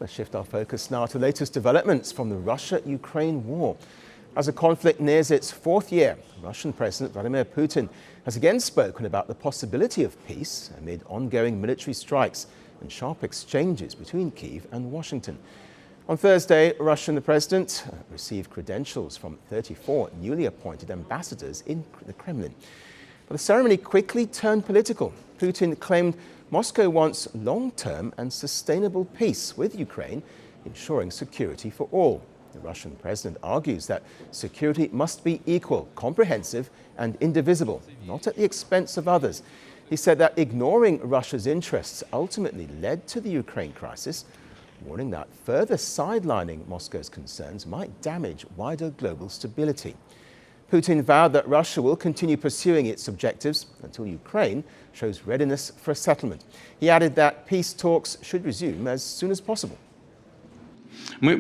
Let's shift our focus now to the latest developments from the Russia-Ukraine war. As the conflict nears its fourth year, Russian President Vladimir Putin has again spoken about the possibility of peace amid ongoing military strikes and sharp exchanges between Kyiv and Washington. On Thursday, Russian president received credentials from 34 newly appointed ambassadors in the Kremlin. But the ceremony quickly turned political. Putin claimed Moscow wants long-term and sustainable peace with Ukraine, ensuring security for all. The Russian president argues that security must be equal, comprehensive and indivisible, not at the expense of others. He said that ignoring Russia's interests ultimately led to the Ukraine crisis, warning that further sidelining Moscow's concerns might damage wider global stability. Putin vowed that Russia will continue pursuing its objectives until Ukraine shows readiness for a settlement. He added that peace talks should resume as soon as possible. We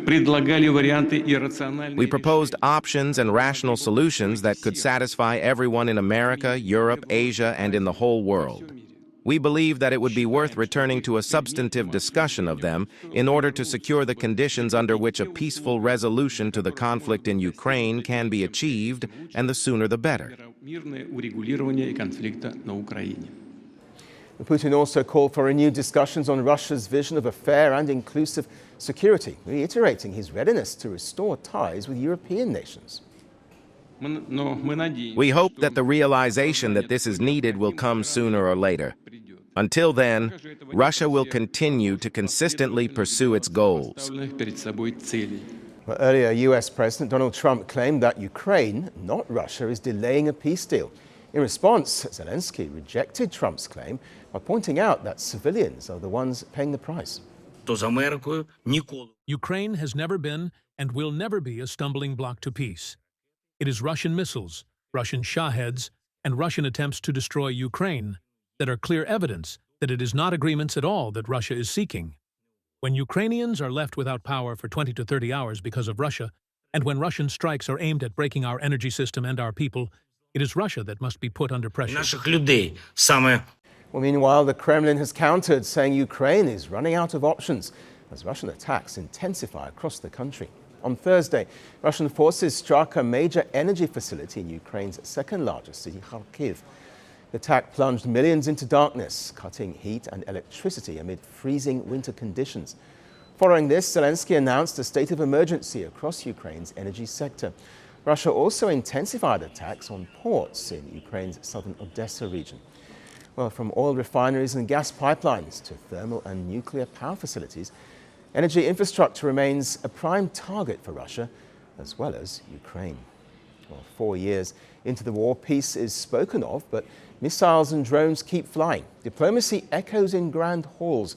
proposed options and rational solutions that could satisfy everyone in America, Europe, Asia, and in the whole world. We believe that it would be worth returning to a substantive discussion of them in order to secure the conditions under which a peaceful resolution to the conflict in Ukraine can be achieved, and the sooner the better. Putin also called for renewed discussions on Russia's vision of a fair and inclusive security, reiterating his readiness to restore ties with European nations. We hope that the realization that this is needed will come sooner or later. Until then, Russia will continue to consistently pursue its goals. Well, earlier, US President Donald Trump claimed that Ukraine, not Russia, is delaying a peace deal. In response, Zelensky rejected Trump's claim by pointing out that civilians are the ones paying the price. Ukraine has never been and will never be a stumbling block to peace. It is Russian missiles, Russian Shaheds, and Russian attempts to destroy Ukraine that are clear evidence that it is not agreements at all that Russia is seeking. When Ukrainians are left without power for 20 to 30 hours because of Russia, and when Russian strikes are aimed at breaking our energy system and our people, it is Russia that must be put under pressure. Well, meanwhile, the Kremlin has countered, saying Ukraine is running out of options as Russian attacks intensify across the country. On Thursday, Russian forces struck a major energy facility in Ukraine's second-largest city, Kharkiv. The attack plunged millions into darkness, cutting heat and electricity amid freezing winter conditions. Following this, Zelensky announced a state of emergency across Ukraine's energy sector. Russia also intensified attacks on ports in Ukraine's southern Odessa region. Well, from oil refineries and gas pipelines to thermal and nuclear power facilities, energy infrastructure remains a prime target for Russia, as well as Ukraine. Well, 4 years into the war, peace is spoken of, but missiles and drones keep flying. Diplomacy echoes in grand halls,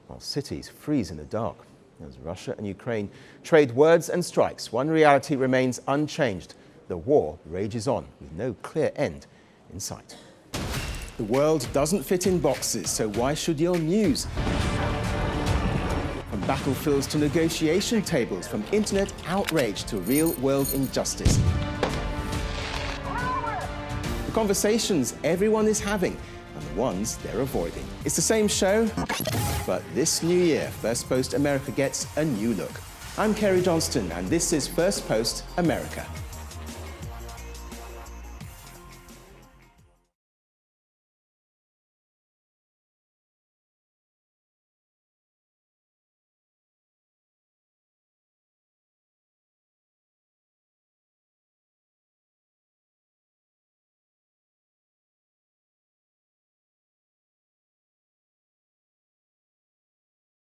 while cities freeze in the dark. As Russia and Ukraine trade words and strikes, one reality remains unchanged. The war rages on, with no clear end in sight. The world doesn't fit in boxes, so why should your news? From battlefields to negotiation tables, from internet outrage to real-world injustice. The conversations everyone is having and the ones they're avoiding. It's the same show, but this new year, Firstpost America gets a new look. I'm Kerry Johnston, and this is Firstpost America.